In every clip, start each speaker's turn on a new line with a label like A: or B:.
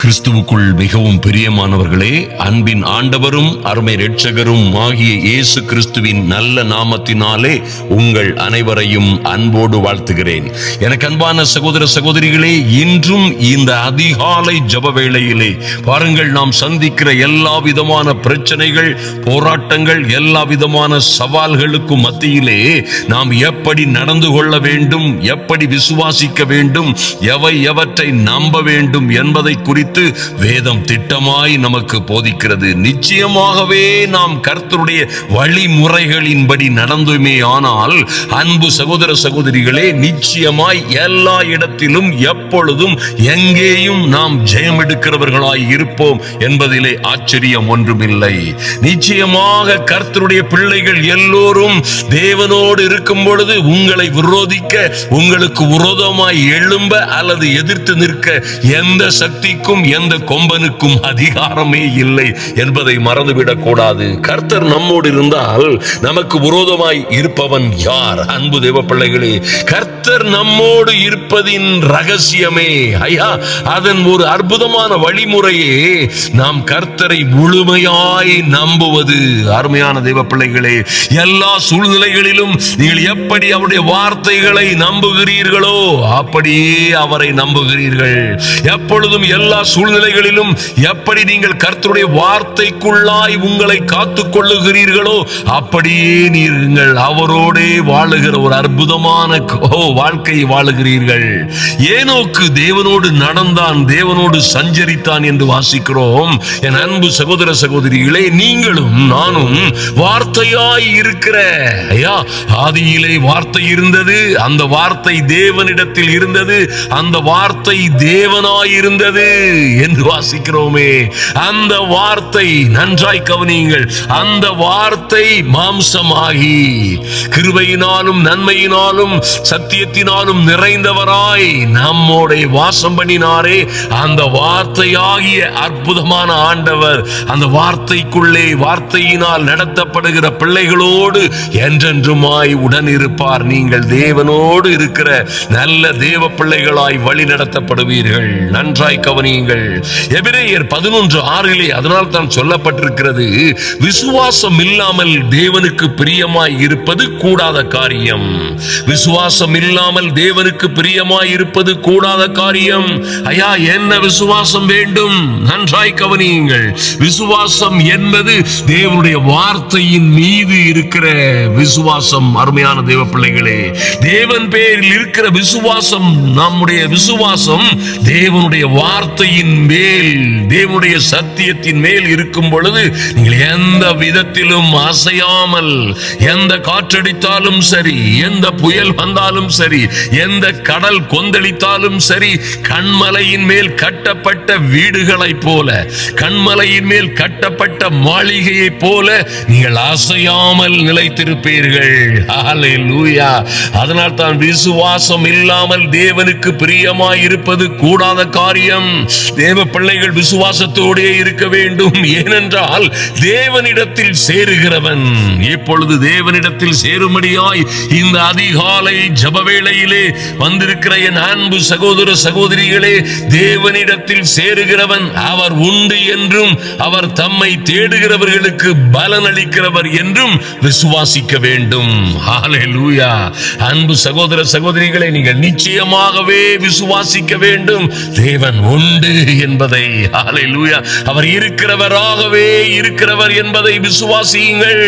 A: கிறிஸ்துவுக்குள் மிகவும் பிரியமானவர்களே, அன்பின் ஆண்டவரும் அருமை இரட்சகரும் ஆகிய இயேசு கிறிஸ்துவின் நல்ல நாமத்தினாலே உங்கள் அனைவரையும் அன்போடு வாழ்த்துகிறேன். எனக்கு அன்பான சகோதர சகோதரிகளே, இன்றும் இந்த அதிகாலை ஜெப வேளையிலே பாருங்கள், நாம் சந்திக்கிற எல்லா விதமான பிரச்சனைகள், போராட்டங்கள், எல்லா விதமான சவால்களுக்கும் மத்தியிலே நாம் எப்படி நடந்து கொள்ள வேண்டும், எப்படி விசுவாசிக்க வேண்டும், எவற்றை நம்ப வேண்டும் என்பதை குறித்து வேதம் திட்டமாய் நமக்கு போதிக்கிறது. நிச்சயமாகவே நாம் கர்த்தருடைய வழிமுறைகளின்படி நடந்துமே ஆனால், அன்பு சகோதர சகோதரிகளே, நிச்சயமாய் எல்லா இடத்திலும் எப்பொழுதும் எங்கேயும் நாம் ஜெயம் எடுக்கிறவர்களாய் இருப்போம் என்பதிலே ஆச்சரியம் ஒன்றுமில்லை. நிச்சயமாக கர்த்தருடைய பிள்ளைகள் எல்லோரும் தேவனோடு இருக்கும் பொழுது உங்களை விரோதிக்க, உங்களுக்கு விரோதமாய் எழும்ப அல்லது எதிர்த்து நிற்க எந்த சக்திக்கும் எந்த கொம்பனுக்கும் அதிகாரமே இல்லை என்பதை மறந்துவிடக் கூடாது. கர்த்தர் நம்மோடு இருந்தால் நமக்கு விரோதமாய் இருப்பவன் யார்? அன்பு தேவ பிள்ளைகளே, கர்த்தர் நம்மோடு இருப்பதின் ரகசியமே, அதன் ஒரு அற்புதமான வழிமுறையே நாம் கர்த்தரை முழுமையாய் நம்புவது. அருமையான தேவ பிள்ளைகளே, எல்லா சூழ்நிலைகளிலும் நீங்கள் எப்படி அவருடைய வார்த்தைகளை நம்புகிறீர்களோ அப்படியே அவரை நம்புகிறீர்கள். எப்பொழுதும் எல்லா சூழ்நிலைகளிலும் எப்படி நீங்கள் கர்த்தருடைய வார்த்தைக்குள்ளாய் உங்களை காத்துக் கொள்ளுகிறீர்களோ அப்படியே நீங்கள் அவரோடே வாழுகிற ஒரு அற்புதமான வாழ்க்கையை வாழுகிறீர்கள். ஏனோக்கு தேவனோடு நடந்தான், தேவனோடு சஞ்சரித்தான் என்று வாசிக்கிறோம். என் அன்பு சகோதர சகோதரிகளே, நீங்களும் நானும் வார்த்தையாய் இருக்கிற ஆதியிலே வார்த்தை இருந்தது, அந்த வார்த்தை தேவனிடத்தில் இருந்தது, அந்த வார்த்தை தேவனாய் இருந்தது என்று வாசிக்கிறோமே. அந்த வார்த்தை, நன்றாய் கவனியுங்கள், அந்த வார்த்தை மாம்சமாகி கிருபையினாலும் நன்மையினாலும் சத்தியத்தினாலும் நிறைந்தவராய் நம்மோட வாசம் பண்ணினாரே. அந்த வார்த்தையாகிய அற்புதமான ஆண்டவர் அந்த வார்த்தைக்குள்ளே, வார்த்தையினால் நடத்தப்படுகிற பிள்ளைகளோடு என்றென்றுமாய் உடன் இருப்பார். நீங்கள் தேவனோடு இருக்கிற நல்ல தேவ பிள்ளைகளாய் வழி நடத்தப்படுவீர்கள். நன்றாய் கவனியுங்கள். எபிரேயர் 11:6 அதனால் தான் சொல்லப்பட்டிருக்கிறது, விசுவாசம் இல்லாமல் தேவனுக்கு பிரியமாய் இருப்பது கூடாத காரியம். விசுவாசம் இல்லாமல் தேவனுக்கு பிரியமாய் இருப்பது கூடாத காரியம். என்ன விசுவாசம் வேண்டும்? நன்றாய் கவனியுங்கள். விசுவாசம் என்பது தேவனுடைய வார்த்தையின் மீது இருக்கிற விசுவாசம். அருமையான தேவ பிள்ளைகளே, தேவன் பேரில் இருக்கிற விசுவாசம், நம்முடைய விசுவாசம் தேவனுடைய வார்த்தையின் மேல், தேவனுடைய சத்தியத்தின் மேல் இருக்கும் பொழுது நீங்கள் எந்த விதத்திலும் அசையாமல், எந்த காற்றடித்தாலும் சரி, எந்த புயல் வந்தாலும் சரி, எந்த கடல் கொந்தளித்தாலும் சரி, கண்மலையின் மேல் கட்டப்பட்ட வீடுகளைப் போல, கண்மலையின் மேல் கட்டப்பட்ட மாளிகையைப் போல நீங்கள் அசையாமல் நிலைத்திருப்பீர்கள். ஹல்லேலூயா. அதனால் தான் விசுவாசம் இல்லாமல் தேவனுக்கு பிரியமாய் இருப்பது கூடாத காரியம். தேவ பிள்ளைகள் விசுவாசத்தோடே இருக்க வேண்டும். ஏனென்றால் தேவனிடத்தில் சேருகிறவன், இப்பொழுது தேவனிடத்தில் சேரும்படியாய் இந்த அதிகாலை ஜெப வேளையிலே வந்திருக்கிற என் அன்பு சகோதர சகோதரிகளே, தேவனிடத்தில் சேருகிறவன் அவர் உண்டு என்றும், அவர் தம்மை தேடுகிறவர்களுக்கு பலன் அளிக்கிறவர் என்றும் விசுவாசிக்க வேண்டும். ஹல்லேலூயா. அன்பு சகோதர சகோதரிகளை, நீங்கள் நிச்சயமாகவே விசுவாசிக்க வேண்டும். தேவன் உண்டு என்பதை, ஹல்லேலூயா, அவர் இருக்கிறவராகவே இருக்கிறவர் என்பதை விசுவாசியுங்கள்.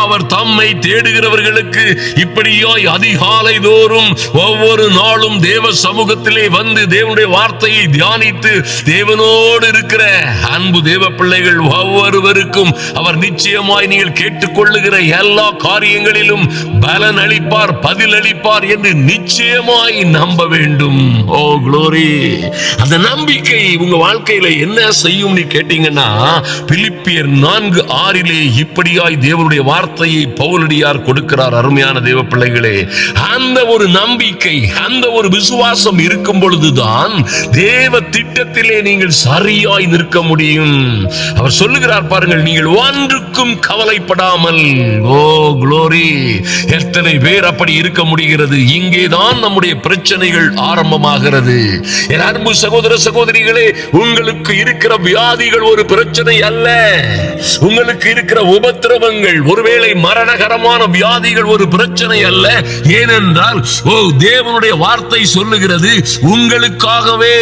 A: அவர் தம்மை தேடுகிறவர்களுக்கு இப்படியாய் அதிகாலை தோறும் ஒவ்வொரு நாளும் தேவ சமூகத்திலே வந்து தேவனுடைய வார்த்தையை தியானித்து தேவனோடு இருக்கிற அன்பு தேவ பிள்ளைகள் ஒவ்வொருவருக்கும் அவர் நிச்சயமாய் நீங்கள் கேட்டுக்கொள்ளுகிற எல்லா காரியங்களிலும் பலன் அளிப்பார், பதில் அளிப்பார் என்று நிச்சயமாய் நம்ப வேண்டும். ஓ க்ளோரி. அந்த நம்பிக்கை உங்க வாழ்க்கையில என்ன செய்யும் கேட்டீங்கன்னா, பிலிப்பியர் 4:6 இப்படியாய் தேவனுடைய வார்த்தையை பவுலடியார் கொடுக்கிறார். அருமையான தேவ பிள்ளைகளே, அந்த ஒரு நம்பிக்கை, அந்த ஒரு விசுவாசம் இருக்கும் பொழுதுதான் தேவ திட்டத்திலே நீங்கள் சரியாய் நிற்க முடியும். அவர் சொல்லுகிறார் பாருங்கள், நீங்கள் ஒன்றுக்கும் கவலைப்படாமல். ஓ க்ளோரி. எத்தனை பேர் அப்படி இருக்க முடிகிறது? இங்கேதான் நம்முடைய பிரச்சனைகள் ஆரம்பமாகிறது. என் அன்பு சகோதர சகோதரி, சகோதரிகளே, உங்களுக்கு இருக்கிற வியாதிகள் ஒரு பிரச்சனை அல்ல. உங்களுக்கு இருக்கிற உபத்திரவங்கள், ஒருவேளை மரணகரமான வியாதிகள் ஒரு பிரச்சனை அல்ல. ஏனென்றால் தேவனுடைய வார்த்தை சொல்லுகிறது, உங்களுக்காகவே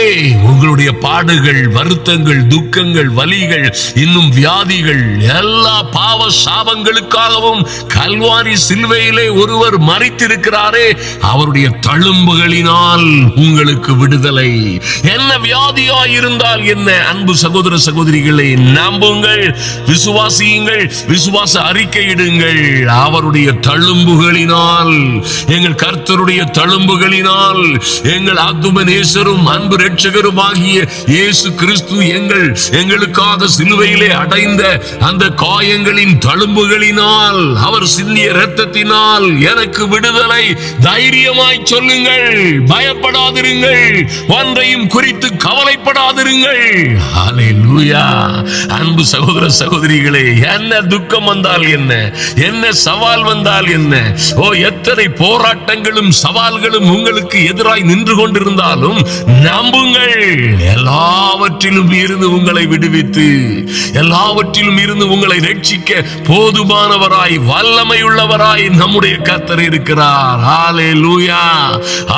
A: உங்களுடைய பாடுகள், வருத்தங்கள், துக்கங்கள், வலிகள், இன்னும் வியாதிகள், எல்லா பாவ சாபங்களுக்காகவும் கல்வாரி சிலுவையிலே ஒருவர் மரித்திருக்கிறாரே, அவருடைய தழும்புகளினால் உங்களுக்கு விடுதலை. என்ன வியாதியாய் இருந்தால் என்ன, அன்பு சகோதர சகோதரிகளை, நம்புங்கள், விசுவாசியுங்கள், விசுவாச அறிக்கையிடுங்கள். அவருடைய தழும்புகளினால், எங்கள் கர்த்தருடைய தழும்புகளினால், எங்கள் ஆத்துமநேசரும் அன்பு இரட்சகரும் ஆகிய இயேசு கிறிஸ்து எங்களுக்காக சிலுவையிலே அடைந்த அந்த காயங்களின் தழும்புகளினால், அவர் சிந்திய இரத்தத்தினால் எனக்கு விடுதலை. தைரியமாய் சொல்லுங்கள், பயப்படாதிருங்கள், ஒன்றையும் குறித்து கவலைப்படாதிருங்கள். ஹல்லேலூயா. அன்பு சகோதர சகோதரிகளே, என்ன துக்கம் வந்தால் என்ன, என்ன சவால் வந்தால் என்ன, எத்தனை போராட்டங்களும் சவால்களும் உங்களுக்கு எதிராய் நின்று கொண்டிருந்தாலும் நம்புங்கள், எல்லாவற்றிலும் இருந்து உங்களை விடுவித்து, எல்லாவற்றிலும் இருந்து உங்களை ரட்சிக்க போதுமானவராய், வல்லமை உள்ளவராய் நம்முடைய கர்த்தர் இருக்கிறார். ஹல்லேலூயா.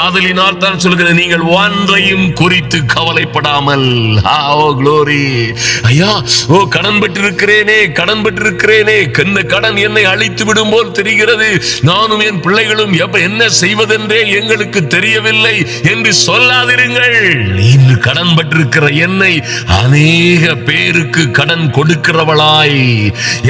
A: ஆதலினால் தான் சொல்கிறேன், நீங்கள் ஒன்றையும் குறித்து கவலைப்படாமல். glory. ஐயா, கடன் பெற்றிருக்கிறேனே, கடன் பெற்றிருக்கிறேனே, இந்த கடன் என்னை அழித்து விடும் போல் தெரிகிறது, நானும் என் பிள்ளைகளும் என்ன செய்வதென்றே எங்களுக்கு தெரியவில்லை என்று சொல்லாதிருங்கள். இன்று கடன் பெற்றிருக்கிற என்னை அநேக பேருக்கு கடன் கொடுக்கிறவளாய்,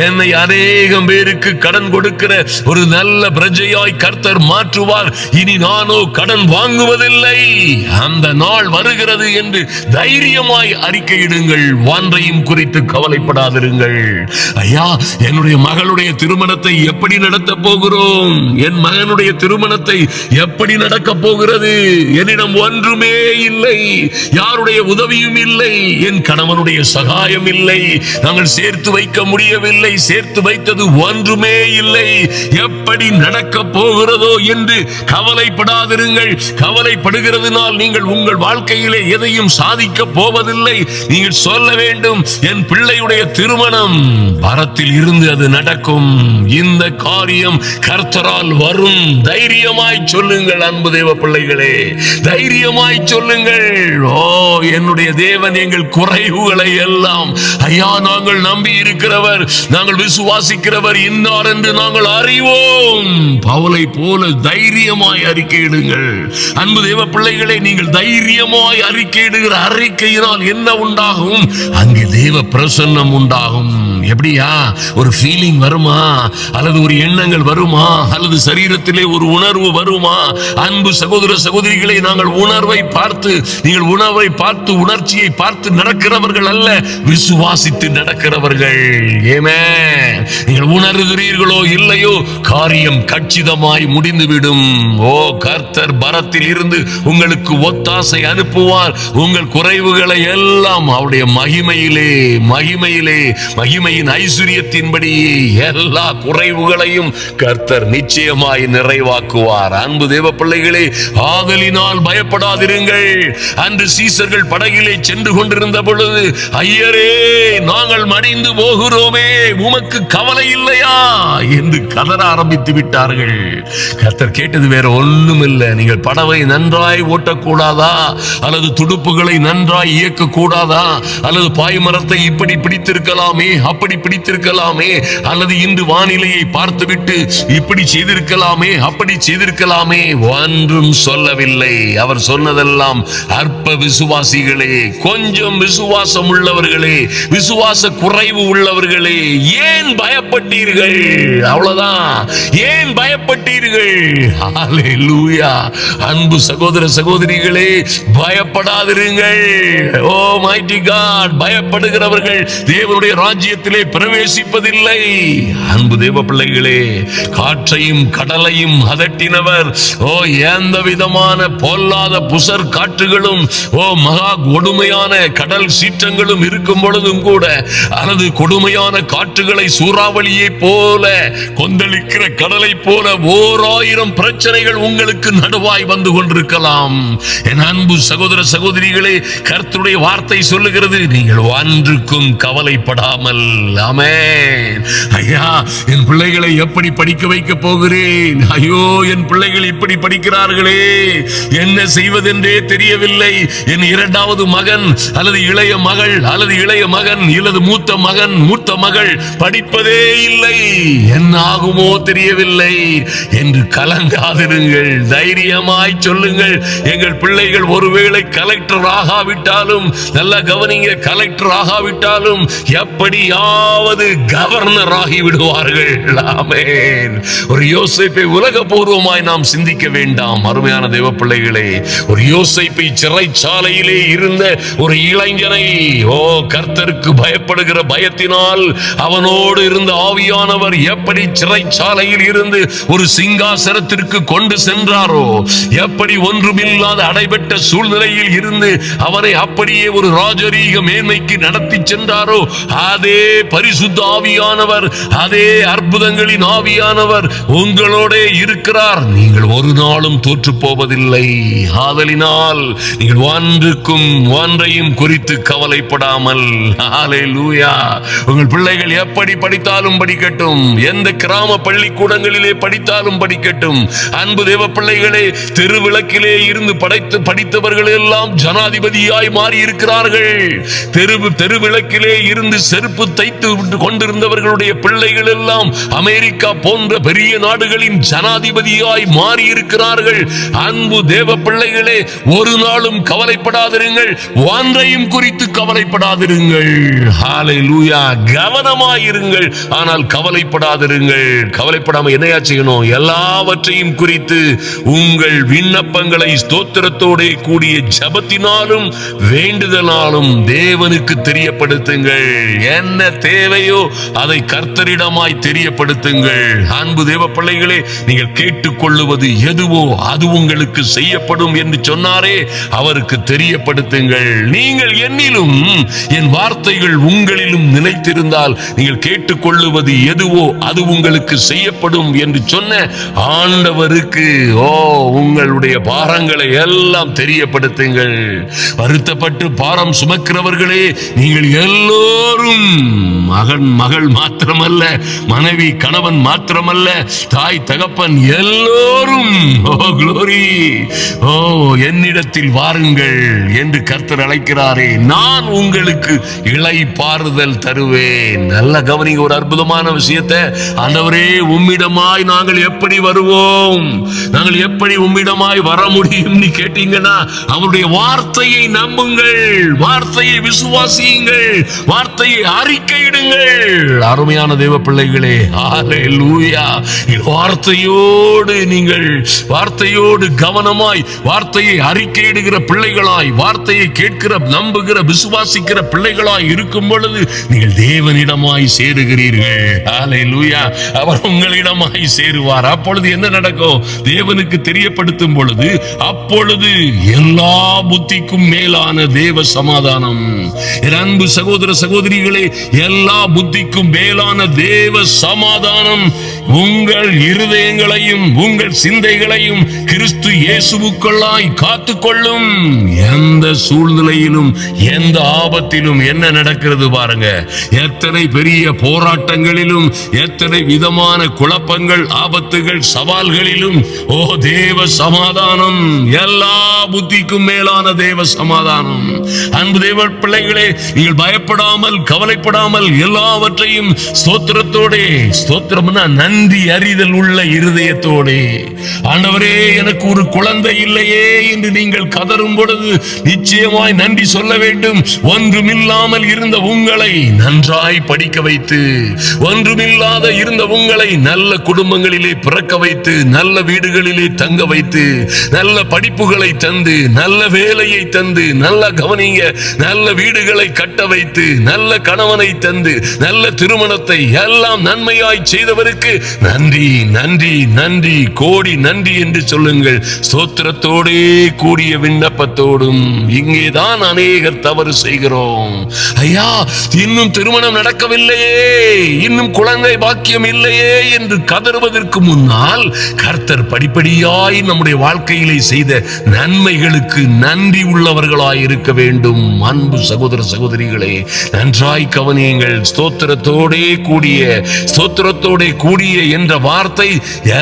A: என்னை அநேகம் பேருக்கு கடன் கொடுக்கிற ஒரு நல்ல பிரஜையாய் கர்த்தர் மாற்றுவார். இனி நானோ கடன் வாங்குவதில்லை, அந்த நாள் வருகிறது என்று தைரியமாய் அறிக்கையிடுங்கள். ஒன்றையும் குறித்து கவலைப்படாதிருங்கள். ஐயா, என்னுடைய மகளுடைய திருமணத்தை எப்படி நடத்த போகிறோம், என் மகனுடைய திருமணத்தை எப்படி நடக்க போகிறது, என்னிடம் ஒன்றுமே இல்லை, யாருடைய உதவியும் இல்லை, என் கணவனுடைய சகாயம் இல்லை, நாங்கள் சேர்த்து வைக்க முடியவில்லை, சேர்த்து வைத்தது ஒன்றுமே இல்லை, எப்படி நடக்க போகிறதோ என்று கவலைப்படாதிருங்கள். கவலைப்படுகிறதுனால் நீங்கள் உங்கள் வாழ்க்கையிலே எதையும் சாதிக்க போவதில்லை. நீங்கள் சொல்ல வேண்டும், என் பிள்ளையுடைய திருமணம் பரத்தில் இருந்து அது நடக்கும், இந்த காரியம் கர்த்தரால் வரும். தைரியமாய் சொல்லுங்கள் அன்பு தேவ பிள்ளைகளே, தைரியமாய் சொல்லுங்கள். என்னுடைய தேவன் எங்கள் குறைவுகளை எல்லாம், ஐயா, நாங்கள் நம்பி இருக்கிறவர், நாங்கள் விசுவாசிக்கிறவர் இன்னார் என்று நாங்கள் அறிவோம். பவுலை போல தைரியமாய் அறிக்கையிடுங்கள். அன்பு தேவ பிள்ளைகளே, நீங்கள் தைரியமாய் அறிக்கையிடுகிற அறிக்கையினால் என்ன உண்டாகும்? அங்கே தேவ பிரசன்னம் உண்டாகும். எப்படியா, ஒரு ஃபீலிங் வருமா, அல்லது ஒரு எண்ணங்கள் வருமா, அல்லது சரீரத்திலே ஒரு உணர்வு வருமா? அன்பு சகோதர சகோதரிகளை, நாங்கள் உணர்வை பார்த்து, நீங்கள் உணர்வை பார்த்து, உணர்ச்சியை பார்த்து நடக்கிறவர்கள் அல்ல, விசுவாசித்து நடக்கிறவர்கள். ஆமென். நீங்கள் உணர்கிறீர்களோ இல்லையோ, காரியம் கச்சிதமாய் முடிந்துவிடும். கர்த்தர் பரத்தில் இருந்து உங்களுக்கு ஒத்தாசை அனுப்புவார். உங்கள் குறைவுகளை எல்லாம் அவருடைய மகிமையிலே, மகிமையின் ஐஸ்வரியத்தின்படி எல்லா குறைவுகளையும் கர்த்தர் நிச்சயமாய் நிறைவாக்குவார். அன்பு தேவ பிள்ளைகளே, ஆதலினால் பயப்படாதிருங்கள். அன்று சீசர்கள் படகிலே சென்று கொண்டிருந்த பொழுது, ஐயரே, நாங்கள் மடிந்து போகிறோமே, உமக்கு கவலை இல்லையா என்று கதற ஆரம்பித்து விட்டார்கள். கர்த்தர் கேட்டது வேற ஒண்ணும் இல்லை, நீங்கள் படவை நன்றாய் ஓட்டக்கூடாதா, அல்லது துடுப்புகளை நன்றாய் இயக்க கூடாதா, அல்லது பாய்மரத்தை இப்படி பிடித்திருக்கலாமே, அப்படி பிடித்திருக்கலாமே, அல்லது இன்று வானிலையை பார்த்துவிட்டு இப்படி செய்திருக்கலாமே, அப்படி செய்திருக்கலாமே, ஒன்றும் சொல்லவில்லை. அவர் சொன்னதெல்லாம், அற்ப விசுவாசிகளே, கொஞ்சம் விசுவாசம் உள்ளவர்களே, விசுவாச குறைவு உள்ளவர்களே, ஏன் பயப்பட்டீர்கள்? அவ்வளவுதான், ஏன் பயப்பட்டீர்கள்? ஹல்லேலூயா. அன்பு சகோதர சகோதரிகளே, பயப்படாதிருங்கள். மைட்டி காட், பயப்படுகிறவர்கள் தேவனுடைய ராஜ்யத்திலே உங்களுக்குள்ளே பிரவேசிப்பதில்லை. அன்பு தேவ பிள்ளைகளே, காற்றையும் கடலையும் அதட்டினவர், எந்த விதமான பொல்லாத புசர் காற்றுகளும் மகா கொடுமையான கடல் சீற்றங்களும் இருக்கும் பொழுதும் கூட, அல்லது கொடுமையான காற்றுகளை சூறாவளியை போல கொந்தளிக்கிற கடலை போல 1000 பிரச்சனைகள் உங்களுக்கு நடுவாய் வந்து கொண்டிருக்கலாம். என் அன்பு சகோதர சகோதரிகளே, கர்த்தருடைய வார்த்தை சொல்லுகிறது, நீங்கள் ஒன்றுக்கும் கவலைப்படாமல். ஆமென். ஐயா, என் பிள்ளைகளை எப்படி படிக்க வைக்க போகிறேன்? ஐயோ, என் பிள்ளைகள் இப்படி படிக்கிறார்களே, என்ன செய்வதென்றே தெரியவில்லை. என் இரண்டாவது மகன் அல்லது இளைய மகள் அல்லது இளைய மகன் அல்லது மூத்த மகன் மூத்த மகள் படிப்பதே இல்லை, என்ன ஆகுமோ தெரியவில்லை என்று கலங்காதிருங்கள். தைரியமாய் சொல்லுங்கள், எங்கள் பிள்ளைகள் ஒருவேளை கலெக்டர் ஆகாவிட்டாலும், நல்ல கவனிங்க, கலெக்டர் ஆகாவிட்டாலும் எப்படியாவது கவர்னர் ஆகி விடுவார்கள். ஆமென். ஒரு யோசேப்பை உலகபூர்வமாய் நாம் சிந்திக்க வேண்டாம். அருமையான தேவ பிள்ளைகளே, ஒரு யோசேப்பை சிறைச்சாலையிலே இருந்த ஒரு இளைஞனை கர்த்தருக்கு பயப்படுகிற பயத்தினால் அவனோடு இருந்த ஆவியானவர் எப்படி சிறைச்சாலையில் இருந்து ஒரு சிங்காசனத்திற்கு கொண்டு சென்றாரோ, எப்படி ஒன்றுமில்லாத அடைபட்ட சூழ்நிலையில் இருந்து அவனை அப்படியே ஒரு ராஜரீக மேன்மைக்கு நடத்தி சென்றாரோ, அதே பரிசுத்த ஆவியானவர், அதே அற்புதங்களின் ஆவியானவர் உங்களோட இருக்கிறார். நீங்கள் ஒரு நாளும் தோற்று போவதில்லை. ஆதலினால் நீங்கள் ஒன்றையும் குறித்து கவலைப்படாமல், ஹல்லேலூயா, உங்கள் பிள்ளைகள் எப்படி படித்தாலும் படிக்கட்டும், எந்த கிராம பள்ளிக்கூடங்களிலே படித்தாலும் படிக்கட்டும். அன்பு தேவ பிள்ளைகளே, தெருவிளக்கிலே இருந்து படித்தவர்கள் எல்லாம் ஜனாதிபதியாய் மாறி இருக்கிறார்கள். தெருவிளக்கிலே இருந்து செருப்பு தைத்து கொண்டிருந்தவர்களுடைய பிள்ளைகள் எல்லாம் அமெரிக்கா போன்ற பெரிய நாடுகளின் ஜனாதிபதியாய் மாறி இருக்கிறார்கள். அன்பு தேவ பிள்ளைகளே, ஒரு நாளும் கவலைப்படாதிருங்கள், ஒன்றையும் குறித்து கவலைப்படாதிருங்கள். ஹல்லேலூயா. கவனமாயிருங்கள், ஆனால் கவலைப்படாதிருங்கள். கவலைப்படாம என்னையா செய்யணும்? எல்லாவற்றையும் குறித்து உங்கள் விண்ணப்பங்களை ஸ்தோத்திரத்தோட கூடிய ஜெபத்தினாலும் வேண்டுதலாலும் தேவனுக்கு தெரியப்படுத்துங்கள். என்ன தேவையோ அதை கர்த்தரிடமாய் தெரியப்படுத்துங்கள். அன்பு தேவ பிள்ளைகளே, நீங்கள் கேட்டுக்கொள்ளுவது எதுவோ அது உங்களுக்கு செய்யப்படும் என்று சொன்னாரே, அவருக்கு தெரியப்படுத்துங்கள். நீங்கள் என்னிலும் என் வார்த்தைகள் உங்களிலும் நிலைத்திருந்தால் நீங்கள் கேட்டுக்கொள்ளுவது எதுவோ அது உங்களுக்கு செய்யப்படும் என்று சொன்ன ஆண்டவருக்கு உங்களுடைய பாரங்களை எல்லாம் தெரியப்படுத்துங்கள். வருத்தப்பட்டு பாரம் சுமக்கிறவர்களே, நீங்கள் எல்லோரும் மகள் மாத்திரமல்ல, மனைவி கணவன் மாத்திரமல்ல, தாய் தகப்பன் எல்லோரும் என்னிடத்தில் வாருங்கள் என்று கர்த்தர் அழைக்கிறாரே, நான் உங்களுக்கு இளை பாறுதல் தருவேன். நல்ல கவனிங்க, ஒரு அற்புதமான விஷயத்தை. ஆண்டவரே, உம்மிடமாய் நாங்கள் எப்படி வருவோம்? நாங்கள் எப்படி உம்மிடமாய் வர முடியும் கேட்டீங்கன்னா, அவருடைய வார்த்தையை நம்புங்கள், வார்த்தையை விசுவாசியுங்கள், வார்த்தையை அறிக்கையிடுங்கள். அருமையான தேவ பிள்ளைகளே, ஹல்லேலூயா. வார்த்தையோடு நீங்கள் வார்த்தையோடு கவனமாய் வார்த்தையை அறிக்கையிடுகிற பிள்ளைகளாய், வார்த்தையை கேட்கிற நம்புகிற விசுவாசிக்கிற பிள்ளைகளாய் இருக்கும் பொழுது நீங்கள் தேவனிடமாய் சேருகிறீர்கள். ஹல்லேலூயா. அவர் உங்களிடமாய் சேருவார். அப்பொழுது என்ன நடக்கும்? தேவனுக்கு தெரியப்படுத்தும் பொழுது அப்பொழுது எல்லா புத்திக்கும் மேலான தேவ சமாதானம். என் அன்பு சகோதர சகோதரிகளே, எல்லா புத்திக்கும் மேலான தேவ சமாதானம் உங்கள் இருதயங்களையும் உங்கள் சிந்தைகளையும் கிறிஸ்து இயேசுவுக்குள்ளாய் காத்துக்கொள்ளும். எந்த சூழ்நிலையிலும் எந்த ஆபத்திலும் என்ன நடக்கிறது பாருங்க. எத்தனை பெரிய போராட்டங்களிலும், எத்தனை விதமான குழப்பங்கள், ஆபத்துகள், சவால்களிலும் தேவ சமாதானம், எல்லா புத்திக்கும் மேலான தேவ சமாதானம். அன்பு தேவ பிள்ளைகளே, நீங்கள் பயப்படாமல் கவலைப்படாமல் எல்லாவற்றையும் ஸ்தோத்திரத்தோடே, ஸ்தோத்திரம்னா நன்றி அறிதல் உள்ள இருதயத்தோடே, ஆண்டவரே எனக்கு ஒரு குழந்தை இல்லையே என்று நீங்கள் கதரும் பொழுது நிச்சயமாய் நன்றி சொல்ல வேண்டும். ஒன்றுமில்லாமல் இருந்த உங்களை நன்றாய் படிக்க வைத்து, ஒன்றுமில்லாத இருந்த உங்களை நல்ல குடும்பங்களிலே பிறக்க வைத்து, நல்ல வீடுகளிலே தங்க வைத்து, நல்ல படிப்புகளை தந்து, நல்ல வேலையை தந்து, நல்ல கவனிங்க, நல்ல வீடுகளை கட்ட வைத்து, நல்ல கணவனை தந்து நல்ல திருமணத்தை எல்லாம் நன்மையாய் செய்தவருக்கு நன்றி நன்றி நன்றி கோடி நன்றி என்று சொல்லுங்கள். ஸ்தோத்திரத்தோடே கூடிய விண்ணப்பத்தோடும். இங்கேதான் அநேகர் தவறு செய்கிறோம். ஐயா, இன்னும் திருமணம் நடக்கவில்லையே, இன்னும் குழந்தை பாக்கியம் இல்லையே என்று கதறுவதற்கு முன்னால் கர்த்தர் படிப்படியாய் நம்முடைய வாழ்க்கையிலே செய்த நன்மைகளுக்கு நன்றி உள்ளவர்களாய் இருக்க வேண்டும். அன்பு சகோதர சகோதரிகளே, நன்றாய் கவனியுங்கள். ஸ்தோத்திரத்தோடே கூடிய என்ற வார்த்தை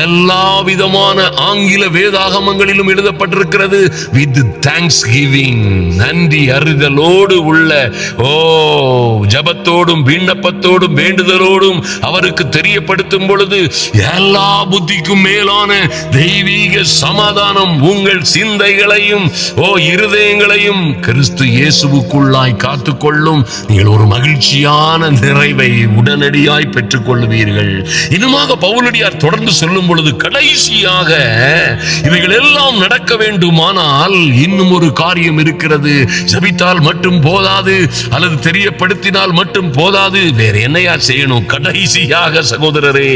A: எல்லா விதமான ஆங்கில வேதாகமங்களிலும் எழுதப்பட்டிருக்கிறது. வித் தேங்க்ஸ் கிவிங், நன்றி அறிதலோடு உள்ள ஜபத்தோடும் விண்ணப்பத்தோடும் வேண்டுதலோடும் அவருக்கு தெரியப்படுத்தும் பொழுது எல்லா புத்திக்கும் மேலான தெய்வீக சமாதானம் உங்கள் சிந்தைகளையும் இருதயங்களையும் கிறிஸ்து இயேசுவுக்குள்ளாய் காத்துக்கொள்ளும். நீங்கள் ஒரு மகிழ்ச்சியான நிறைவை உடனடியாய் பெற்றுக் கொள்ளுவீர்கள். இன்னுமாக பவுலடியார் தொடர்ந்து சொல்லும் பொழுது, கடைசியாக இவைகள் எல்லாம் நடக்க வேண்டுமானால் இன்னும் ஒரு காரியம் இருக்கிறது. ஜபித்தால் மட்டும் போதாது, அல்லது தெரியப்படுத்தினால் மட்டும் போதாது. வேற என்னையா செய்யணும்? கடைசியாக சகோதரரே,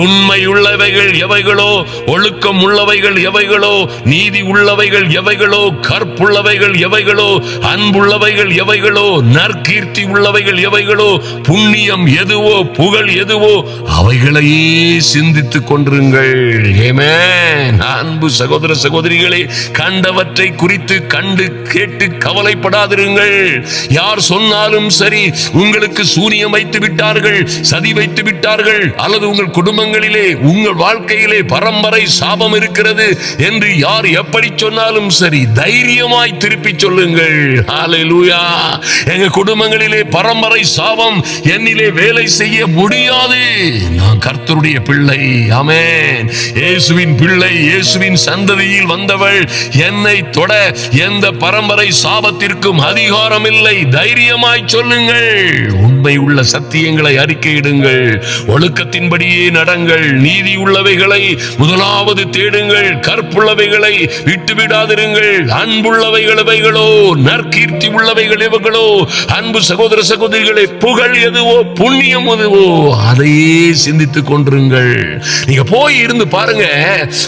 A: உண்மை உள்ளவைகள் எவைகளோ, ஒழுக்கம் உள்ளவைகள் எவைகளோ, நீதி உள்ளவைகள் எவைகளோ, கற்புள்ளவைகள் எவைகளோ, அன்புள்ளவைகள் எவைகளோ, நற்கீர்த்தி உள்ளவைகள் எவைகளோ, புண்ணியம் எதுவோ, புகழ் எதுவோ, அவைகளையே சிந்தித்துக் கொண்டிருங்கள். ஆமென். அன்பு சகோதர சகோதரிகளே, கண்டவற்றை குறித்து கண்டு கேட்டு கவலைப்படாதிருங்கள். யார் சொன்னாலும் சரி, உங்களுக்கு சூனியம் வைத்து விட்டார்கள், சதி வைத்து விட்டார்கள், அல்லது உங்கள் குடும்பங்களிலே உங்கள் வாழ்க்கையிலே பரம்பரை சாபம் இருக்கிறது என்று யார் எப்படி சொன்னாலும் சரி, தைரியமாய் திருப்பி சொல்லுங்கள். ஹல்லேலூயா. எங்க குடும்பங்களிலே பரம்பரை சாபம் என்னிலே வேலை செய்ய முடியாது. நான் கர்த்தருடைய பிள்ளை. ஆமென். இயேசுவின் பிள்ளை, இயேசுவின் சந்ததியில் வந்தவள். என்னை தொட எந்த பரம்பரை சாபத்திற்கும் அதிகாரம் இல்லை. தைரியமாய் சொல்லுங்கள். உண்மை உள்ள சத்தியங்களை அறிக்கையிடுங்கள். ஒழுக்கத்தின்படியே நடங்கள். நீதி உள்ளவைகளை முதலாவது தேடுங்கள். கற்புள்ளவைகளை விட்டுவிடாதிருங்கள். அன்புள்ளவைகள் எவைகளோ, நற்கீர்த்தி உள்ளவைகள் எவைகளோ, அன்பு சகோதர சகோதரிகளே, புகழ் எதுவோ, புண்ணியம் எதுவோ, அதையே சிந்தித்துக் கொண்டிருங்கள். நீங்க போய் இருந்து பாருங்க.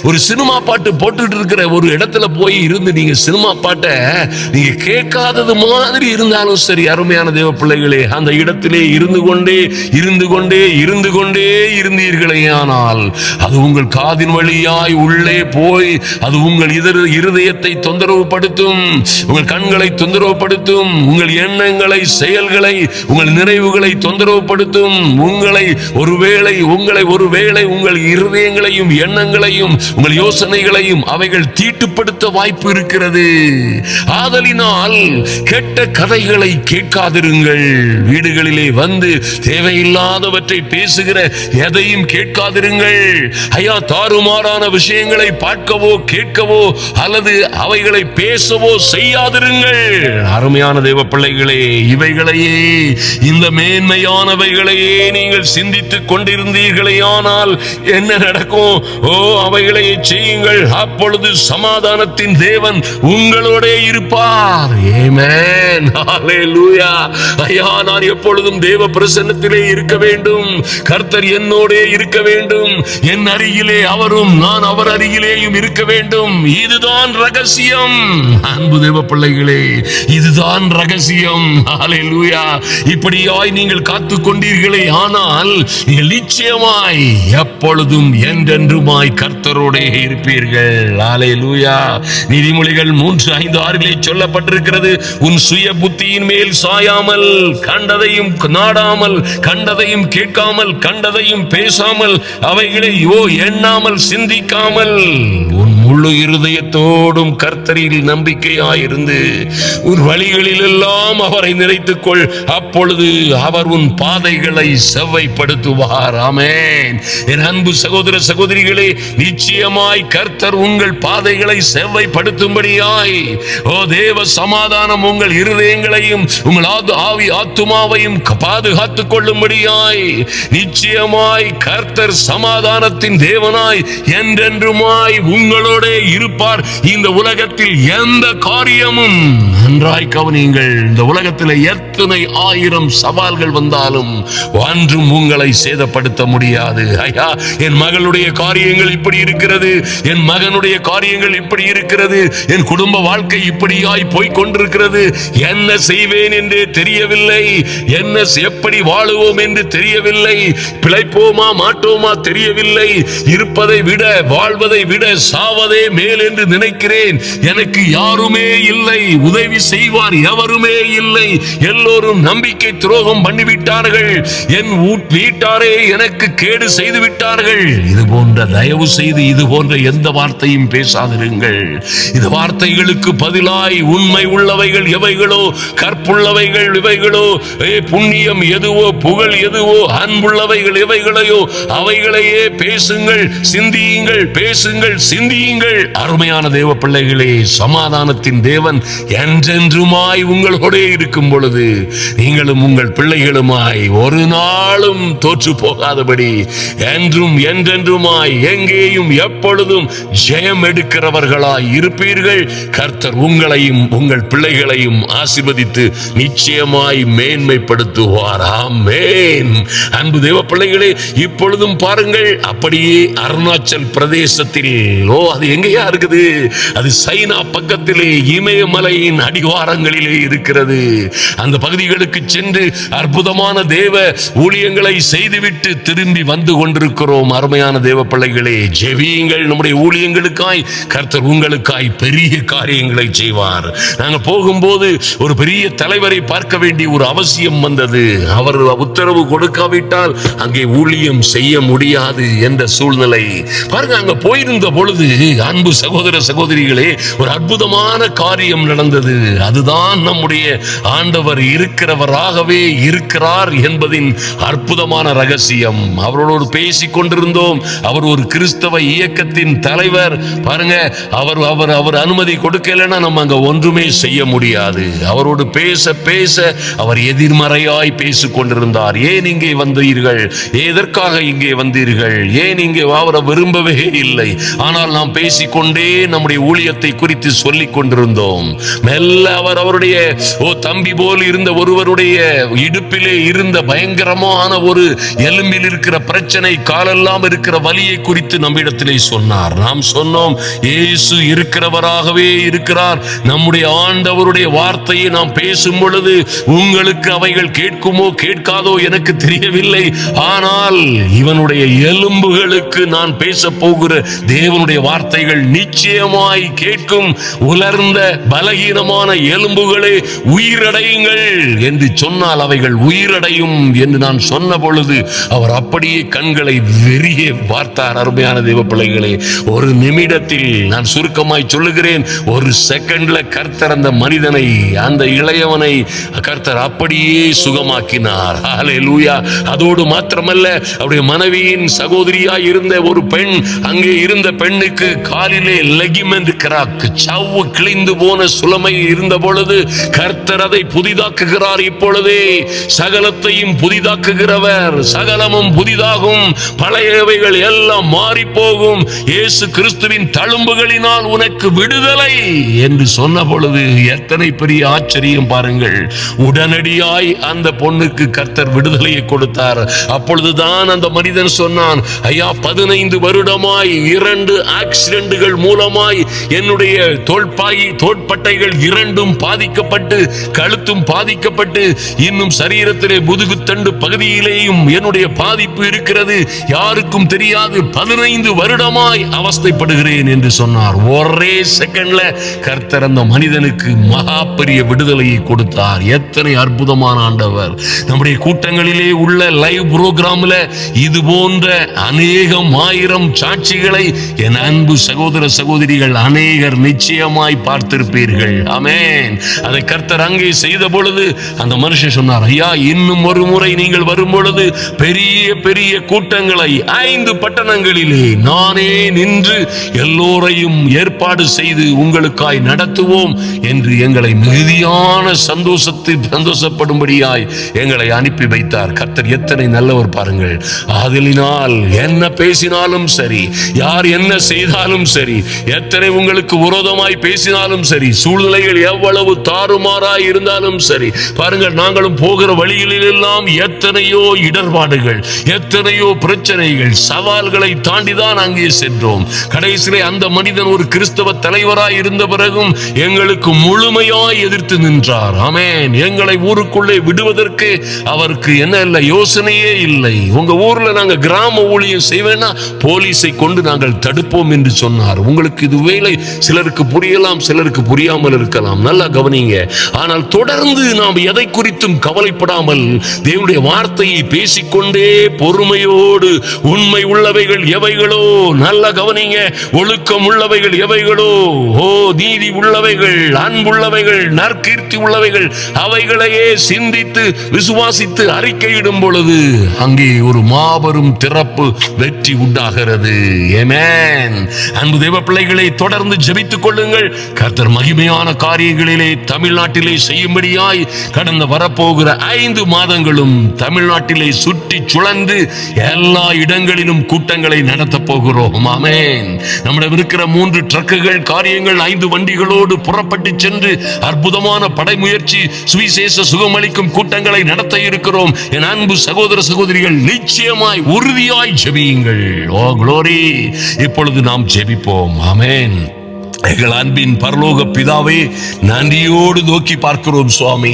A: ஒரு சினிமா பாட்டு போட்டுட்டு இருக்கிற ஒரு இடத்துல போய் இருந்து நீங்க சினிமா பாட்டை நீங்க கேட்காதது மாதிரி இருந்தாலும் சரி, அருமையான தேவ பிள்ளைகளே, அந்த இடத்திலே இருந்து கொண்டே இருந்தீர்களே ஆனால் அது உங்கள் காதின் வழியாய் உள்ளே போய் அது உங்கள் இருதயத்தை தொந்தரவு படுத்தும், உங்கள் கண்களை தொந்தரவு படுத்தும், உங்கள் எண்ணங்களை, செயல்களை, உங்கள் நிறைவுகளை தொந்தரவு படுத்தும். உங்களை ஒருவேளை உங்கள் இருதயங்களையும் எண்ணங்களையும் உங்கள் யோசனைகளையும் அவைகள் தீட்டுப்படுத்த வாய்ப்பு இருக்கிறது. ஆதலினால் கெட்ட கதைகளை கேட்காதிருங்கள். வீடுகளிலே வந்து தேவையில்லாதவற்றை பேசுகிற எதையும் கேட்காதிருங்கள். ஐயா, தாறுமாறான விஷயங்களை பார்க்கவோ கேட்கவோ அல்லது அவைகளை பேசவோ செய்யாதிருங்கள். அருமையான தேவ பிள்ளைகளே, இவைகளையே, இந்த மேன்மையானவைகளையே நீங்கள் சிந்தித்துக் கொண்டிருந்தீர்களே ஆனால் என்ன நடக்கும்? அவைகளை செய்யுங்கள். அப்பொழுது சமாதானத்தின் தேவன் உங்களோட இருப்பார். ஆமென். ஹல்லேலூயா. ஐயா, நான் எப்பொழுதும் தேவ பிரசன்னத்திலே இருக்க வேண்டும். கர்த்தர் என்னோட இருக்க வேண்டும். என் அருகிலே அவரும், நான் அவர் அருகிலேயும் இருக்க வேண்டும். இதுதான் ரகசியம். அன்பு தேவ பிள்ளைகளே, இதுதான் ரகசியம். ஹல்லேலூயா. இப்படியாய் நீங்கள் காத்துக் கொண்டீர்களே ஆனால் நீங்கள் நிச்சயமாய் எப்பொழுதும் என்றென்றுமாய் கர்த்தரோட இருப்பீர்கள். ஹல்லேலூயா. நீதிமொழிகள் 3:5-6 சொல்லப்பட்டிருக்கிறது, உன் சுய புத்தியின் மேல் சாயாமல், கண்டதையும் நாடாமல், கண்டதையும் கேட்காமல், கண்டதையும் பேசாமல், அவைகளை எண்ணாமல், சிந்திக்காமல், உன் முழு இருதயத்தோடும் கர்த்தரில் நம்பிக்கையாயிருந்து உன் வழிகளில் எல்லாம் அவரை நிறைத்துக் கொள். அப்பொழுது அவர் உன் பாதைகளை செவ்வைப்படுத்துவார். ஆமென். என் அன்பு சகோதர சகோதரிகளே, நிச்சயமாய் கர்த்தர் உங்கள் பாதைகளை செவ்வைப்படுத்தும்படியாய் தேவ சமாதானம் உங்கள் இருதயங்களையும் உங்கள் ஆவி ஆத்துமாவையும் பாதுகாத்துக் கொள்ளும்படியாய் நிச்சயமாய் கர்த்தர் சமாதானத்தின் தேவனாய் என்றென்றுமாய் உங்களோட இருப்பார். இந்த உலகத்தில் எந்த காரியமும், நன்றாய் கவனியுங்கள், இந்த உலகத்தில் எத்தனை 1000 வந்தாலும் சவால்கள் வந்தாலும் ஒன்றும் உங்களை சேதப்படுத்த முடியாது. ஐயா, என் மகளுடைய காரியங்கள் இப்படி இருக்கிறது, என் மகனுடைய காரியங்கள் இப்படி இருக்கிறது, என் குடும்ப வாழ்க்கை இப்படியாய் போய்க் கொண்டிருக்கிறது, என்ன செய்வேன் என்றே தெரியவில்லை, என்ன எப்படி வாழுவோம் என்று தெரியவில்லை, பிழைப்போமா மாட்டோமா தெரியவில்லை, இருப்பதை விட வாழ்வதை விட சாவதே மேல் என்று நினைக்கிறேன், எனக்கு யாருமே இல்லை, உதவி செய்வார் எவருமே இல்லை, எல்லோரும் நம்பிக்கை துரோகம் பண்ணிவிட்டார்கள், என் வீட்டாரே எனக்கு கேடு செய்து விட்டார்கள். இது போன்ற தயவு செய்து இது போன்ற எந்த வார்த்தையும் பேசாதிருங்கள். இந்த வார்த்தைகளுக்கு பதிலாய் உண்மை உள்ளவைகள் எவைகளோ, கற்புள்ளவைகள் எவைகளோ, புண்ணியம் எதுவோ, புகழ் எதுவோ, அன்புள்ளவைகள் எவைகளையோ அவைகளையே பேசுங்கள், சிந்தியுங்கள், பேசுங்கள், சிந்தியுங்கள். அருமையான தேவ பிள்ளைகளே, சமாதானத்தின் தேவன் என்றென்றுமாய் உங்களோட இருக்கும் பொழுது நீங்களும் உங்கள் பிள்ளைகளுமாய் ஒரு நாளும் தோற்று போகாதபடி என்றும் என்றென்றுமாய் எங்கேயும் எப்பொழுதும் ஜெயம் எடுக்கிறவர்களாய் இருப்பீர்கள். கர்த்தர் உங்களையும் உங்கள் பிள்ளைகளையும் ஆசீர்வதித்து நிச்சயமாய் மேன்மைப்படுத்துவார். ஆமென். அன்பு தேவ பிள்ளைகளே, இப்பொழுதும் பாருங்கள், அப்படியே அருணாச்சல் பிரதேசத்தில், அது எங்கேயா இருக்குது? அது சைனா பக்கத்திலே இமயமலையின் அடிவாரங்களிலே இருக்கிறது. அந்த பகுதிகளுக்கு சென்று அற்புதமான தேவ ஊழியங்களை செய்துவிட்டு திரும்பி வந்து கொண்டிருக்கிறோம். அருமையான தேவ பிள்ளைகளே, ஜெபியுங்கள். நம்முடைய ஊழியங்களுக்காய் கர்த்தர் உங்களுக்காய் பெரிய காரியங்களை செய்வார். நாங்கள் போகும்போது ஒரு பெரிய தலைவரை பார்க்க வேண்டிய ஒரு அவசியம் வந்தது. அவர் உத்தரவு கொடுக்காவிட்டால் அங்கே ஊழியம் செய்ய முடியாது என்ற சூழ்நிலை. பாருங்க, அங்க போயிருந்த பொழுது அன்பு சகோதர சகோதரிகளே, ஒரு அற்புதமான காரியம் நடந்தது. அதுதான் நம்முடைய ஆண்டவர் இருக்கிறவராகவே இருக்கிறார் என்பதின் அற்புதமான ரகசியம். அவரோடு பேசிக் கொண்டிருந்தோம். அவர் ஒரு கிறிஸ்தவ இயக்கத்தின் தலைவர். பாருங்க, அவர் அனுமதி கொடுக்கலன்னா நம்ம அங்க ஒன்றுமே செய்ய முடியாது. அவரோடு பேச பேச அவர் எதிர்மறையாய் பேசிக் கொண்டிருந்தார். ஏன் இங்கே வந்தீர்கள்? எதற்காக இங்கே வந்தீர்கள்? ஏன் இங்கே அவரை விரும்பவே இல்லை. ஆனால் நாம் பேசிக்கொண்டே நம்முடைய ஊழியத்தை குறித்து சொல்லிக் கொண்டிருந்தோம். மெல்ல அவருடைய தம்பி போல் இருந்த ஒருவருடைய இடுப்பிலே இருந்த பயங்கரமான ஒரு எலும்பில் இருக்கிற பிரச்சனை, காலெல்லாம் இருக்கிற வலியை குறித்து நம்மிடத்திலே சொன்னார். நாம் சொன்னோம், இயேசு இருக்கிறவராகவே இருக்கிறார். நம்முடைய ஆண்டவருடைய வார்த்தையை நாம் பேசும் பொழுது உங்களுக்கு அவைகள் கேட்குமோ கேட்காதோ எனக்கு தெரியவில்லை. ஆனால் இவனுடைய எலும்புகளுக்கு நான் பேச போகிற தேவனுடைய வார்த்தைகள் நிச்சயமாய் கேட்கும். உலர்ந்த பலகீனமான எலும்புகளே உயிரடையுங்கள் என்று சொன்னால் அவைகள் உயிரடையும் என்று நான் சொன்ன பொழுது அவர் அப்படியே கண்களை வெறியே பார்த்தார். அருமையான தேவ பிள்ளைகளே, ஒரு நிமிடத்தில், நான் சுருக்கமாய் சொல்லுகிறேன், ஒரு செகண்ட்ல கர்த்தர் அந்த மனிதனை, அந்த இளையவனை கர்த்தர் அப்படியே சுகமாக்கினார். ஹல்லேலூயா. அதோடு மாத்திரமல்ல, அவருடைய மனைவியின் சகோதரியாய் இருந்த ஒரு பெண், அங்கே இருந்த பெண்ணுக்கு காலிலே லெகிமெண்ட் கிராக், சவ்வு கிழிந்து போன சுளமை இருந்த பொழுது கர்த்தர் அதை புதிதாக்குகிறார். இப்பொழுதே சகலத்தையும் புதிதாக்குகிறவர். சகலமும் புதிதாகும், பழையவைகள் எல்லாம் மாறி போகும், இயேசு கிறிஸ்துவின் தழும்புகளினால் உனக்கு விடுதலை என்று சொன்ன பொழுது எத்தனை பெரிய ஆச்சரியம் பாருங்கள். உடனடியாய் அந்த பொண்ணுக்கு கர்த்தர் விடுதலையை கொடுத்தார். அப்பொழுதுதான் அந்த மனிதன் சொன்னான், ஐயா, 15 வருடமாய் 2 ஆக்சிடென்ட்கள் மூலமாய் என்னுடைய தோள்பட்டைகள் 2ம் பாதிக்கப்பட்டு, கழுத்தும் பாதிக்கப்பட்டு, இன்னும் சரீரத்திலே முதுகுத்தண்டு பகுதியிலேயும் என்னுடைய பாதிப்பு இருக்கிறது, யாருக்கும் தெரியாது, 15 வருடமாய் அவஸ்தைப்படுகிறேன் என்று சொன்னார். ஒரே செகண்ட்ல கர்த்தர் அந்த மனிதனுக்கு மகா பெரிய விடுதலையை கொடுத்தார். எத்தனை அற்புதமான ஆண்டவர். நம்முடைய கூட்டங்களிலே உள்ள லைவ் புரோகிராம்ல இது போன்ற அநேகம் ஆயிரம் சாட்சிகளை என் அன்பு சகோதர சகோதரிகள் அநேகர் நிச்சயமாய் பார்த்திருப்பீர்கள். ஆமென். அதை கர்த்தர் அங்கே செய்த பொழுது அந்த மனுஷன் சொன்னார், ஐயா, இன்னும் ஒரு முறை நீங்கள் வரும் பொழுது பெரிய பெரிய கூட்டங்களை 5 பட்டணங்களிலே நானே நின்று எல்லோரையும் ஏற்பாடு செய்து உங்களுக்காய் நடத்துவோம் என்று எங்களை மிகுதியான சந்தோஷப்படும்படியாய் எங்களை அனுப்பி வைத்தார். கர்த்தர் எத்தனை நல்லவர் பாருங்கள். ஆதலினால் என்ன பேசினாலும் சரி, யார் என்ன செய்தாலும் சரி, எத்தனை உங்களுக்கு விரோதமாய் பேசினாலும் சரி, சூழ்நிலைகள் எவ்வளவு தாறுமாறாய் இருந்தாலும் சரி, பாருங்கள், நாங்கள் நாங்களும் போகிற வழிகளிலெல்லாம் எத்தனையோ இடர்பாடுகள், எத்தனையோ பிரச்சனைகள், சவால்களை தாண்டிதான் அங்கே சென்றோம். கடைசியிலே அந்த மனிதன் ஒரு கிறிஸ்தவ தலைவராய் இருந்த பிறகும் எங்களுக்கு முழுமையாய் எதிர்த்து நின்றார். ஆமென். எங்களை ஊருக்குள்ளே விடுவதற்கு அவருக்கு என்ன இல்லை, யோசனையே இல்லை. உங்க ஊர்ல நாங்க கிராம ஊழியம் செய்வேன்னா போலீஸை கொண்டு நாங்கள் தடுப்போம் என்று சொன்னார். உங்களுக்கு இது வேலை சிலருக்கு புரியலாம், சிலருக்கு புரியாமல் இருக்கலாம். நல்லா கவனிங்க. ஆனால் தொடர்ந்து நாம் எதை குறித்தும் கவலைப்படாமல் தேவனுடைய வார்த்தையை பேசிக்கொண்டே பொறுமையோடு உண்மை உள்ளவைகள் எவைகளோ, நல்லா கவனிங்க, ஒழுக்கம் உள்ளவைகள் எவைகளோ, நீதி உள்ளவைகள், அன்புள்ளவைகள், நற்கீர்த்தி உள்ளவைகள், அவைகளையே சிந்தித்து விசுவாசித்து அறிக்கையிடும் பொழுது அங்கே ஒரு மாபெரும் திறப்பு வெற்றி உண்டாகிறது. ஆமென். அன்பு தேவ பிள்ளைகளை, தொடர்ந்து ஜெபித்துக் கொள்ளுங்கள். கர்த்தர் மகிமையான காரியங்களிலே தமிழ்நாட்டிலே செய்யும்படியாய் கடந்த வரப்போகிற 5 மாதங்களும் தமிழ்நாட்டிலே சுற்றி சுழந்து எல்லா இடங்களிலும் கூட்டங்களை நடத்த போகிறோம். ஆமென். நம்மிடம் இருக்கிற 3 ட்ரக்குகள் காரியங்கள் 5 வண்டிகளோடு புறப்பட்டு சென்று அற்புதமான படைமுயற்சி சுவிசேஷ சுகமளிக்கும் கூட்டங்களை நடத்த இருக்கிறோம். என் அன்பு சகோதர சகோதரிகள், நிச்சயமாய் உறுதியாய் ஜெபியுங்கள். ஓ க்ளோரி. இப்பொழுது நாம் ஜெபிப்போம். ஆமென். எங்கள் அன்பின் பரலோக பிதாவே, நன்றியோடு நோக்கி பார்க்கிறோம் சுவாமி.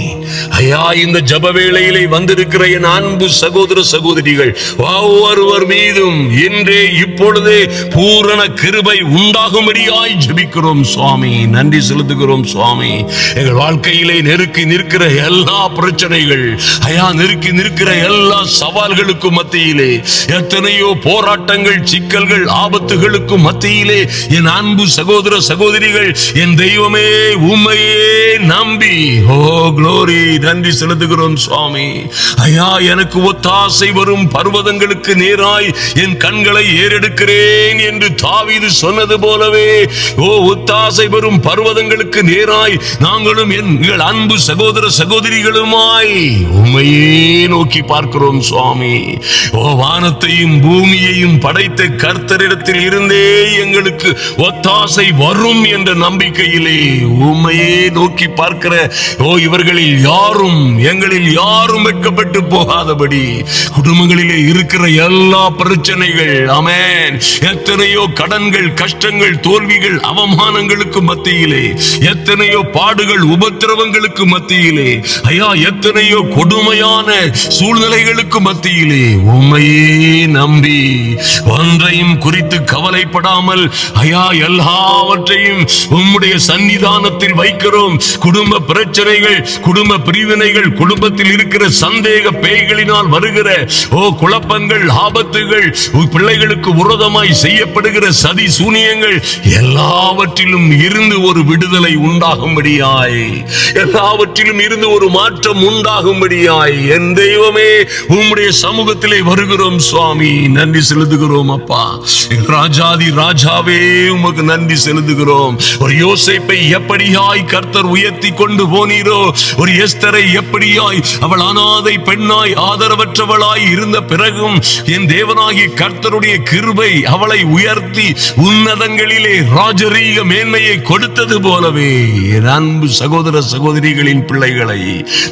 A: ஐயா, இந்த ஜப வேளையிலே வந்திருக்கிற என் அன்பு சகோதர சகோதரிகள் ஒவ்வொருவர் மீதும் இன்றே இப்பொழுதே பூரண கிருபை உண்டாகும்படியாய் ஜெபிக்கிறோம் சுவாமி. நன்றி செலுத்துகிறோம் சுவாமி. எங்கள் வாழ்க்கையிலே நெருக்கி நிற்கிற எல்லா பிரச்சனைகள், ஐயா, நெருக்கி நிற்கிற எல்லா சவால்களுக்கும் மத்தியிலே, எத்தனையோ போராட்டங்கள், சிக்கல்கள், ஆபத்துகளுக்கும் மத்தியிலே என் அன்பு சகோதர சகோதரிகள், என் தெய்வமே, உம்மையே நம்பி, ஓ க்ளோரி, நன்றி செலுத்துகிறோம் சுவாமி. ஐயா, எனக்கு ஒத்தாசை வரும் பர்வதங்களுக்கு நேராய் என் கண்களை ஏறெடுக்கிறேன் என்று தாவீது சொன்னது போலவே, ஓ ஒத்தாசை வரும் பர்வதங்களுக்கு நேராய் நாங்களும் எங்கள் அன்பு சகோதர சகோதரிகளுமாய் உம்மையே நோக்கி பார்க்கிறோம் சுவாமி. ஓ வானத்தையும் பூமியையும் படைத்த கர்த்தரிடத்தில் இருந்தே எங்களுக்கு ஒத்தாசை வரும் என்ற நம்பிக்கையிலே உம்மையே நோக்கி பார்க்கிற இவர்களில் யாரும், எங்களில் யாரும் வெட்கப்பட்டு போகாதபடி குடும்பங்களிலே இருக்கிற எல்லா பிரச்சனைகள், ஆமென், எத்தனையோ கடன்கள், கஷ்டங்கள், தோல்விகள், அவமானங்களுக்கு மத்தியிலே, எத்தனையோ பாடுகள், உபத்திரவங்களுக்கு மத்தியிலே, ஐயா, எத்தனையோ கொடுமையான சூழ்நிலைகளுக்கு மத்தியிலே உம்மையே நம்பி ஒன்றையும் குறித்து கவலைப்படாமல், ஐயா, எல்லாவற்றையும் உம்முடைய சன்னிதானத்தில் வைக்கிறோம். குடும்ப பிரச்சனைகள், குடும்ப பிரிவினைகள், குடும்பத்தில் இருக்கிற சந்தேக பேய்களினால் வருகிற குழப்பங்கள், ஆபத்துகள், பிள்ளைகளுக்கு விரோதமாய் செய்யப்படுகிற சதி சூனியங்கள், எல்லாவற்றிலும் இருந்து ஒரு விடுதலை உண்டாகும்படியாய், எல்லாவற்றிலும் இருந்து ஒரு மாற்றம் உண்டாகும்படியாய் என் தெய்வமே உம்முடைய சமூகத்திலே வருகிறோம் சுவாமி. நன்றி செலுத்துகிறோம் அப்பா. ராஜாதி ராஜாவே, உமக்கு நன்றி செலுத்துகிறோம். ஒரு யோசேப்பை எப்படியாய் கர்த்தர் உயர்த்தி கொண்டு போனீரோ, ஒரு எஸ்தரை எப்படியாய் அவள் அனாதை பெண்ணாய் ஆதரவற்றவளாய் இருந்த பிறகும் என் தேவனாகிய கர்த்தருடைய கிருபை அவளை உயர்த்தி உன்னதங்களிலே ராஜரீக மேன்மையை கொடுத்தது போலவே என் அன்பு சகோதர சகோதரிகளின் பிள்ளைகளை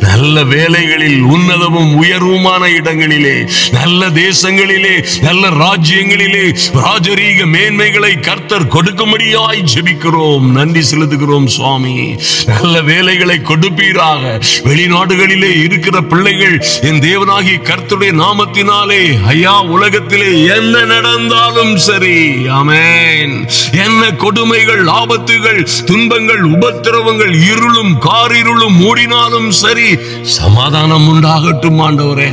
A: நல்ல வேலைகளில், உன்னதமும் உயர்வுமான இடங்களிலே, நல்ல தேசங்களிலே, நல்ல ராஜ்யங்களிலே ராஜரீக மேன்மைகளை கர்த்தர் கொடுக்கும்படியாய் ஜெபிக்கிறோம். நன்றி செலுத்துகிறோம் சுவாமி. நல்ல வேலைகளை கொடுப்பீராக. வெளிநாடுகளிலே இருக்கிற பிள்ளைகள் என் தேவனாகிய கர்த்தருடைய நாமத்தினாலே, ஐயா, உலகத்திலே என்ன நடந்தாலும் சரி, ஆமென், என்ன கொடுமைகள், ஆபத்துகள், துன்பங்கள், உபத்திரவங்கள், இருளும் காரிருளும் மூடினாலும் சரி, சமாதானம் உண்டாகட்டும் ஆண்டவரே.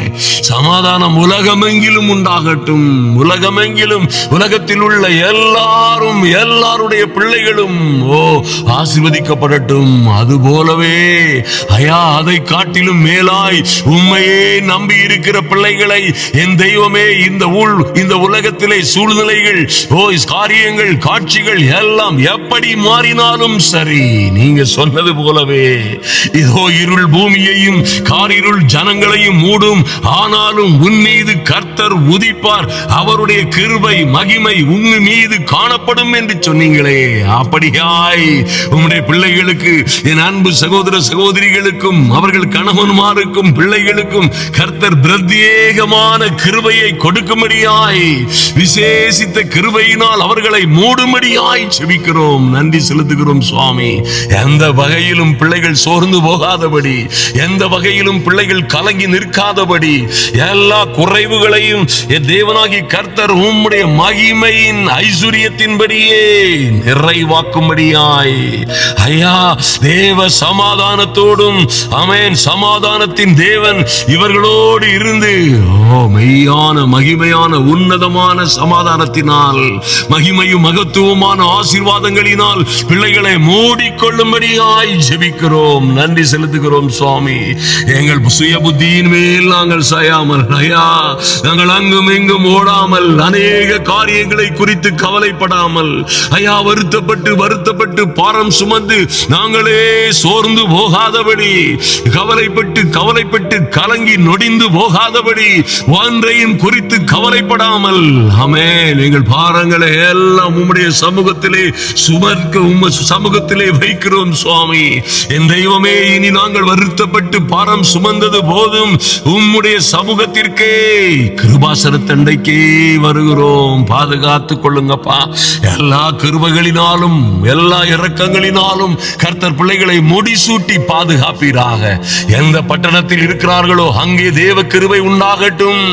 A: சமாதானம் உலகமெங்கிலும் உண்டாகட்டும். உலகமெங்கிலும், உலகத்தில் உள்ள எல்லாரும், எல்லாருடைய பிள்ளைகளும் ஆசீர்வதிக்கப்படட்டும். அதுபோலவே ஐயா, அதை காட்டிலும் மேலாய் உம்மையே நம்பி இருக்கிற பிள்ளைகளை என் தெய்வமே, இந்த உலகத்திலே சூழ்நிலைகள், காரியங்கள், காட்சிகள் எல்லாம் எப்படி மாறினாலும் சரி, நீங்க சொன்னது போலவே இதோ இருள் பூமியையும் காரிருள் ஜனங்களையும் மூடும், ஆனாலும் உன் மீது கர்த்தர் உதிப்பார், அவருடைய கிருபை மகிமை உன் மீது காணப்படும் என்று சொன்னீங்களே. அப்படியாய் உம்முடைய பிள்ளைகளுக்கு, என் அன்பு சகோதர சகோதரிகளுக்கும், அவர்கள் கணவன்மாருக்கும் பிள்ளைகளுக்கும் கர்த்தர் பிரத்யேகமான கிருபையை கொடுக்கும்படியாய், விசேஷித்த கிருபையினால் அவர்களை மூடும்படியாய் செபிக்கிறோம். நன்றி செலுத்துகிறோம் சுவாமி. எந்த வகையிலும் பிள்ளைகள் சோர்ந்து போகாதபடி, எந்த வகையிலும் பிள்ளைகள் கலங்கி நிற்காதபடி, எல்லா குறைவுகளையும் என் தேவனாகி கர்த்தர் உம்முடைய மகிமையின் ஐஸ்வரியத்தின்படியே நிறைவாக்கும்படியாய் ஐயா, தேவ சமாதானத்தோடும், ஆமென், சமாதானத்தின் தேவன் இவர்களோடு இருந்து மெய்யான மகிமையான உன்னதமான சமாதானத்தினால், மகிமையும் மகத்துவமான ஆசீர்வாதங்களினால் பிள்ளைகளை மூடிக்கொள்ளும்படியாய் ஜெபிக்கிறோம். நன்றி செலுத்துகிறோம் சுவாமி. எங்கள் சுய புத்தியின் மேல் நாங்கள் சாயாமல், ஐயா, நாங்கள் அங்கும் இங்கும் ஓடாமல், அநேக காரியங்களை குறித்து கவலைப்படாமல், ஐயா, வருத்தப்பட்டு பாரம் சுமந்து நாங்களே சோர்ந்து போகாதபடி, கவலைப்பட்டு கலங்கி நொடிந்து போகாதபடி, ஒன்றையும் குறித்து கவலைப்படாமல், ஆமென், எங்கள் பாரங்களை எல்லாம் உம்முடைய சமூகத்திலே சமூகத்திலே வைக்கிறோம் சுவாமி. என் தெய்வமே, இனி நாங்கள் வருத்தப்பட்டு பாரம் சுமந்தது போதும், உம்முடைய சமூகத்திற்கே, கிருபாசனத்தண்டைக்கே வருகிறோம். பாதுகாத்துக் கொள்ளுங்கப்பா. எல்லா கிருபைகளினாலும் எல்லா இரக்கங்களினாலும் கர்த்தர் பிள்ளைகளை முடிசூட்டி பாதுகாப்பீராக. எந்த பட்டணத்தில் இருக்கிறார்களோ அங்கே தேவ கிருபை உண்டாகட்டும்.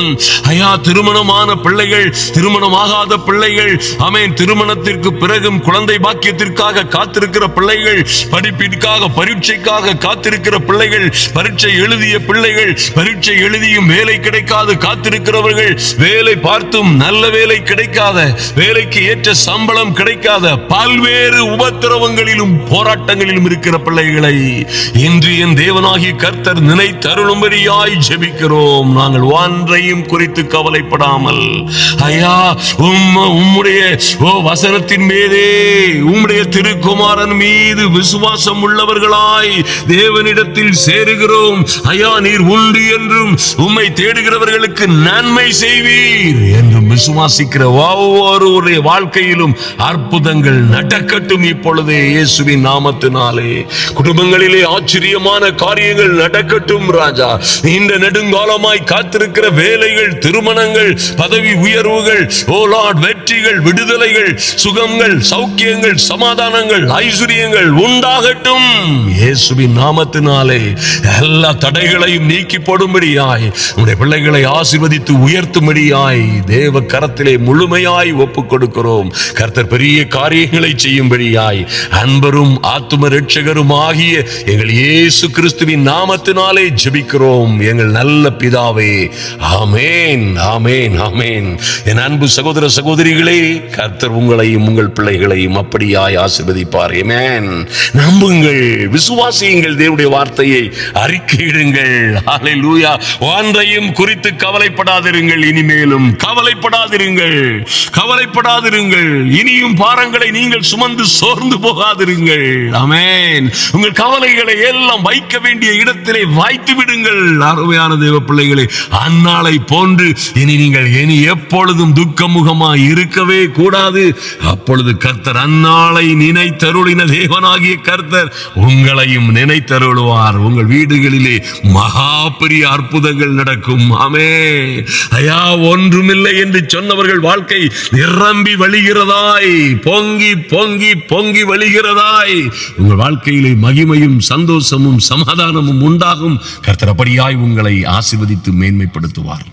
A: ஐயா, திருமணமான பிள்ளைகள், திருமணமாகாத பிள்ளைகள், ஆமென், திருமணத்திற்கு பிறகும் குழந்தை பாக்கியத்திற்காக காத்திருக்கிற பிள்ளைகள், படிப்பிற்காக பரீட்சைக்காக காத்திருக்கிற பிள்ளைகள், பரீட்சை எழுதிய பிள்ளைகள், பரீட்சை எழுதியும் வேலை கிடைக்காது காத்திருக்கிறவர்கள், வேலை பார்த்தும் நல்ல வேலை கிடைக்காத, வேலைக்கு ஏற்ற சம்பளம் கிடைக்காத, பல்வேறு உபத்திரவங்களிலும் போராட்டங்களிலும் இருக்கிற பிள்ளைகளை இன்று என் தேவனாகிய கர்த்தர் நினைத்தருளும்படியாய் ஜெபிக்கிறோம். நாங்கள் ஒன்றையும் குறித்து கவலைப்படாமல், ஐயா, உம்முடைய வசனத்தின் மீதே, உம்முடைய திருக்குமாரன் மீது விசுவாசம் உள்ளவர்களாய் தேவனிடத்தில் சேருகிறோம். ஐயா, நீர் உண்டு என்றும் உம்மை தேடுகிறவர்களுக்கு நன்மை செய்வீர் என்றும் விசுவாசிக்கிற ஒவ்வொருவருடைய வாழ்க்கையிலும் அற்புதங்கள் நடக்கட்டும் இப்பொழுதே இயேசுவின் நாமத்தினாலே. குடும்பங்களிலே ஆச்சரியமான காரியங்கள் நடக்கட்டும் ராஜா. நீண்ட நெடுங்காலமாய் காத்திருக்கிற வேலைகள், திருமணங்கள், பதவி உயர்வுகள், ஓ லார்ட், வெற்றிகள், விடுதலைகள், சுகங்கள், சௌக்கியங்கள், சமாதானங்கள், ஐஸ்வரியங்கள் உண்டாகட்டும் இயேசுவின் நாமத்தினாலே. எல்லா தடைகளையும் நீக்கி போடும்படியாய், உம்முடைய பிள்ளைகளை ஆசீர்வதித்து உயர்த்தும்படியாய் தேவ கரத்திலே முழுமையாய் ஒப்புக் கொடுக்கிறோம். கர்த்தர் பெரிய காரியங்களை செய்யும்படியாய் அன்பரும் ஆத்தும இரட்சகரும் ஆகிய எங்கள் இயேசு கிறிஸ்துவின் நாமத்தினாலே ஜெபிக்கிறோம் எங்கள் நல்ல பிதாவே. ஆமென், ஆமென், ஆமென். என் அன்பு சகோதர சகோதரிகளே, கர்த்தர் உங்களையும் உங்கள் பிள்ளைகளையும் அப்படியாய் ஆசீர்வதிப்பார். ஆமென். நம்புங்கள், விசுவாசியுங்கள், தேவனுடைய வார்த்தையை அறிக்கையிடுங்கள். ஹல்லேலூயா. ஒன்றையும் குறித்து கவலைப்படாதிருங்கள். இனிமேலும் கவலைப்படாதிருங்கள். இனியும் பாரங்களை நீங்கள் சுமந்து சோர்ந்து போகாதிருங்கள். ஆமென். உங்கள் கவலைகளை எல்லாம் வைக்க வேண்டிய இடத்திலே வைத்து விடுங்கள். அருமையான தேவ பிள்ளைகளே, அந்நாளை போன்று நீங்கள் எப்பொழுதும் துக்கமுகமாய் இருக்கவே கூடாது. அப்பொழுது கர்த்தர் அந்நாளை நினைத்தருளின தேவனாகிய கர்த்தர் உங்களையும் நினைத்தருளுவார். உங்கள் வீடுகளிலே மகா பெரிய அற்புதங்கள் நடக்கும். ஆமென். ஐயா, ஒன்றுமில்லை என்று சொன்னவர்கள் வாழ்க்கை நிரம்பி வழிகிறதாய், பொங்கி வழிகிறதாய், உங்கள் வாழ்க்கையிலே மகிமையும் சந்தோஷமும் சமாதானமும் உண்டாகும். கர்த்தர் அப்படியாய் உங்களை ஆசீர்வதித்து மேன்மைப்படுத்துவார்.